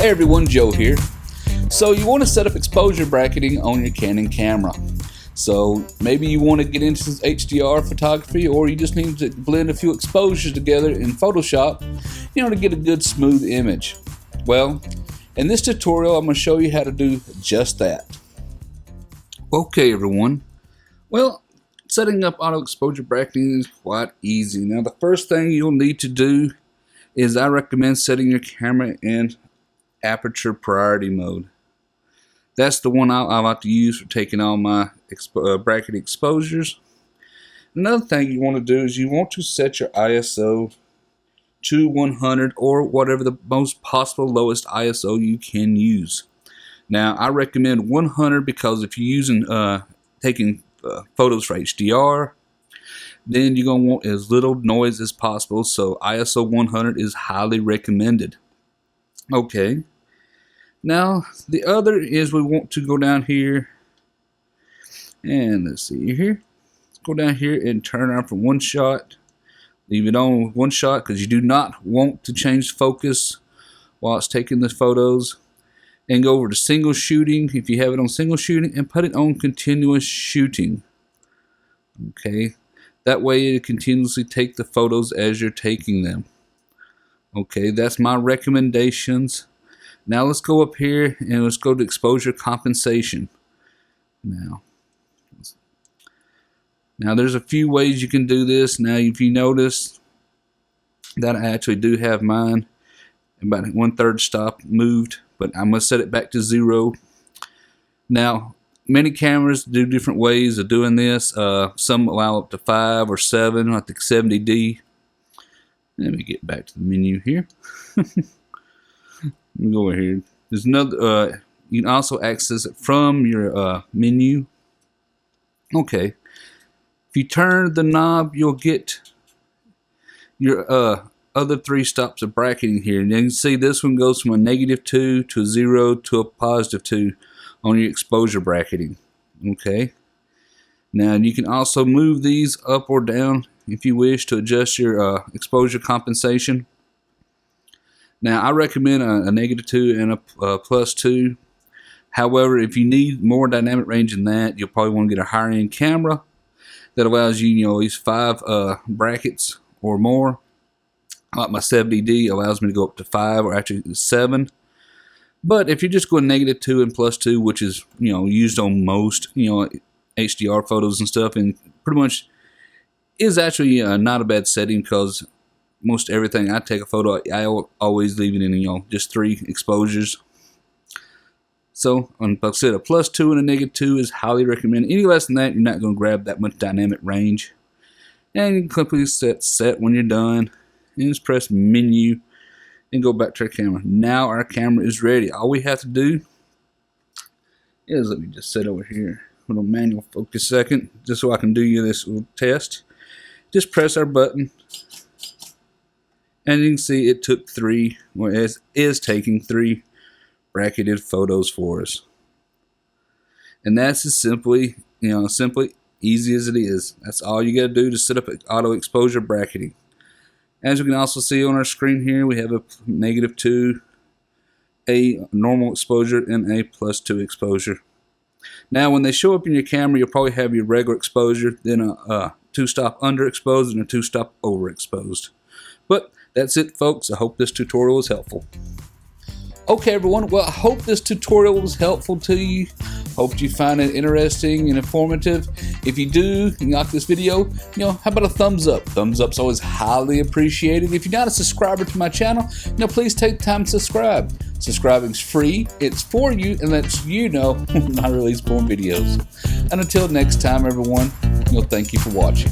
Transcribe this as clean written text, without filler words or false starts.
Hey everyone, Joe here. So you want to set up exposure bracketing on your Canon camera. So maybe you want to get into HDR photography, or you just need to blend a few exposures together in Photoshop, to get a good smooth image. Well, in this tutorial I'm going to show you how to do just that. Okay everyone, well, setting up auto exposure bracketing is quite easy. Now the first thing you'll need to do is I recommend setting your camera in aperture priority mode. That's the one I like to use for taking all my bracket exposures. Another thing you want to do is you want to set your ISO to 100 or whatever the most possible lowest ISO you can use. Now I recommend 100 because if you're using taking photos for HDR, then you're going to want as little noise as possible, so ISO 100 is highly recommended. Okay. Now the other is we want to go down here and let's see here. Let's go down here and turn on from one shot. Leave it on with one shot because you do not want to change focus while it's taking the photos. And go over to single shooting if you have it on single shooting, and put it on continuous shooting. Okay, that way it continuously take the photos as you're taking them. Okay, that's my recommendations. Now let's go up here and let's go to exposure compensation. Now there's a few ways you can do this. Now if you notice that I actually do have mine about 1/3 stop moved, but I'm going to set it back to 0. Now many cameras do different ways of doing this. Some allow up to 5 or 7, like the 70D. Let me get back to the menu here. Let me go over here. There's another. You can also access it from your menu. Okay. If you turn the knob, you'll get your other 3 stops of bracketing here. And you can see this one goes from a -2 to a 0 to a +2 on your exposure bracketing. Okay. Now you can also move these up or down if you wish to adjust your exposure compensation. Now I recommend a -2 and a +2. However, if you need more dynamic range than that, you'll probably want to get a higher end camera that allows you, at least 5 brackets or more. Like my 70D allows me to go up to 5 or actually 7. But if you're just going -2 and +2, which is used on most HDR photos and stuff, and pretty much is actually not a bad setting, because most everything I take a photo, I always leave it in just 3 exposures. So like I said, a +2 and a -2 is highly recommended. Any less than that, you're not going to grab that much dynamic range. And you can quickly set when you're done, and just press menu and go back to our camera. Now our camera is ready. All we have to do is, let me just set over here, a little manual focus second, just so I can do you this little test. Just press our button, and you can see it took 3, or it is taking 3 bracketed photos for us. And that's as simply easy as it is. That's all you got to do to set up auto exposure bracketing. As you can also see on our screen here, we have a -2, a normal exposure, and a +2 exposure. Now when they show up in your camera, you'll probably have your regular exposure, then a 2-stop underexposed, and a 2-stop overexposed. But that's it, folks. I hope this tutorial was helpful. Okay everyone, well I hope this tutorial was helpful to you. Hope you find it interesting and informative. If you do, and you like this video, how about a thumbs up? Thumbs up's always highly appreciated. If you're not a subscriber to my channel, please take time to subscribe. Subscribing's free, it's for you, and lets you know when I release more videos. And until next time everyone, thank you for watching.